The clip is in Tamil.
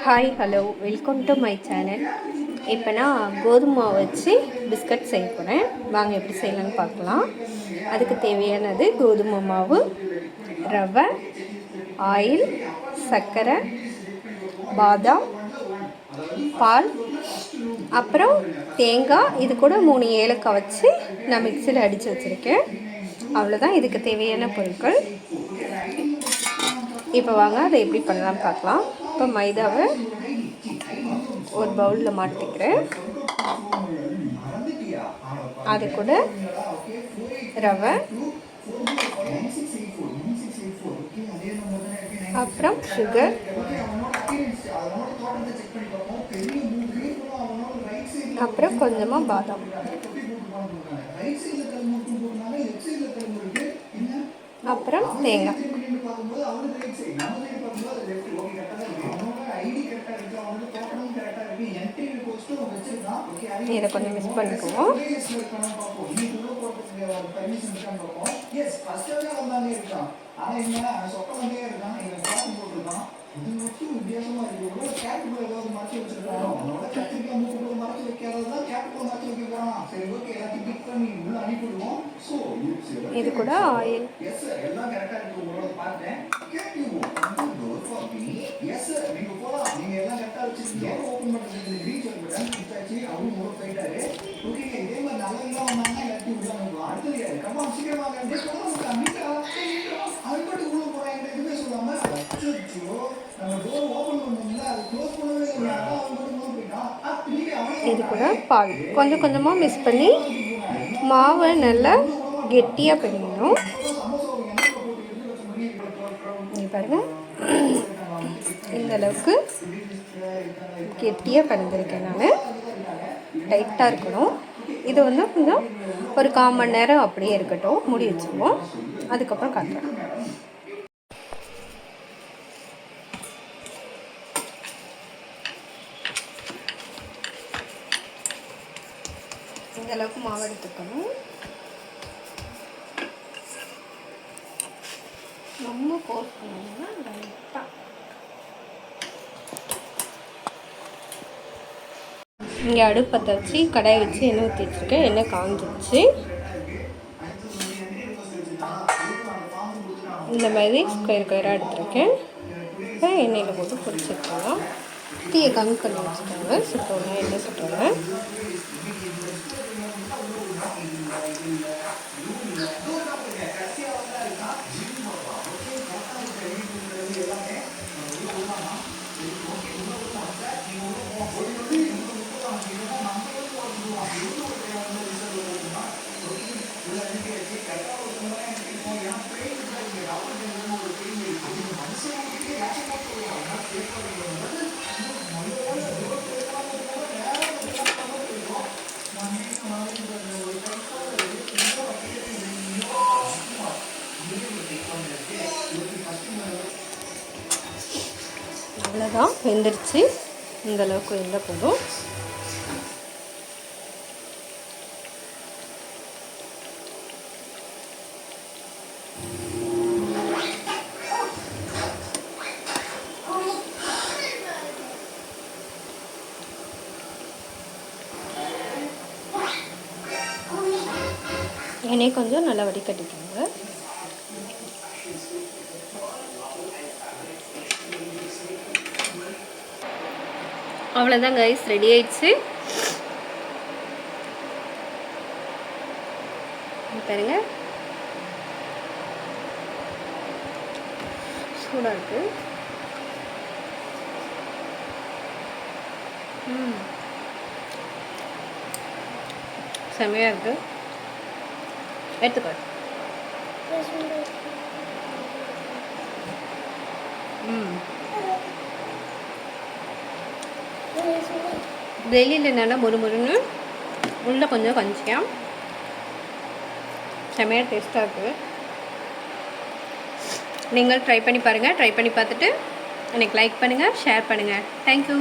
Hi hello welcome to my channel. இப்போ நான் கோதுமை மாவு வச்சு பிஸ்கட் செய்ய போகிறேன். வாங்க எப்படி செய்யலான்னு பார்க்கலாம். அதுக்கு தேவையானது கோதுமை மாவு, ரவை, ஆயில், சர்க்கரை, பாதாம், பால், அப்புறம் தேங்காய். இது கூட 3 ஏலக்காய் வச்சு நான் மிக்சியில் அடித்து வச்சுருக்கேன். அவ்வளோதான் இதுக்கு தேவையான பொருட்கள். இப்போ வாங்க அதை எப்படி பண்ணலான்னு பார்க்கலாம். இப்போ மைதாவை ஒரு பவுலில் மாட்டிக்கிறேன். அது கூட ரவை, அப்புறம் சுகர், அப்புறம் கொஞ்சமாக பாதாம், அப்புறம் தேங்காய். இதை கொஞ்சம் மிக்ஸ் பண்ணிக்குவோம். இது கூட ஆயில், இது கூட பால் கொஞ்சம் கொஞ்சமாக மிக்ஸ் பண்ணி மாவை நல்லா கெட்டியாக பிணையணும். பாருங்கள், இந்த அளவுக்கு கெட்டியாக பிணைஞ்சிருக்கேன் நான். டைட்டாக இருக்கணும். இது கொஞ்சம் ஒரு 1/4 மணி நேரம் அப்படியே இருக்கட்டும். மூடி வச்சுருவோம். அதுக்கப்புறம் காட்டுறேன். இந்த அளவுக்கு மாவு எடுத்துக்கணும். ரொம்ப போர்ஸ் பண்ணணும்னா லைட்டாக. இங்கே அடுப்பத்தை வச்சு கடாயை வச்சு எண்ணெய் ஊற்றி வச்சுருக்கேன். எண்ணெய் காஞ்சிடுச்சு. இந்த மாதிரி ஸ்கொயராக எடுத்துருக்கேன். இப்போ எண்ணெயில் போட்டு பொரிச்சிருக்கலாம். தீயை கம்மி பண்ணி வச்சுக்கோங்க. சுட்டோன்னே எண்ணெய் சுட்டோன்னே அவ்வளோதான், வெந்துருச்சு. இந்த அளவுக்கு வெந்தால் போதும். எண்ணெய் கொஞ்சம் நல்லா வடிகட்டிக்கோங்க. அவ்வளோதான் கைஸ், ரெடி ஆயிடுச்சு. பாருங்க, சூடாக இருக்கு. செமையாக இருக்கு. எடுத்துக்கோ. வெளியில் நல்லா முறுமுறுன்னு, உள்ளே கொஞ்சம் கஞ்சியாக செமையாக டேஸ்ட்டாக இருக்குது. நீங்கள் ட்ரை பண்ணி பாருங்கள். ட்ரை பண்ணி பார்த்துட்டு எனக்கு லைக் பண்ணுங்கள், ஷேர் பண்ணுங்கள். தேங்க்யூ.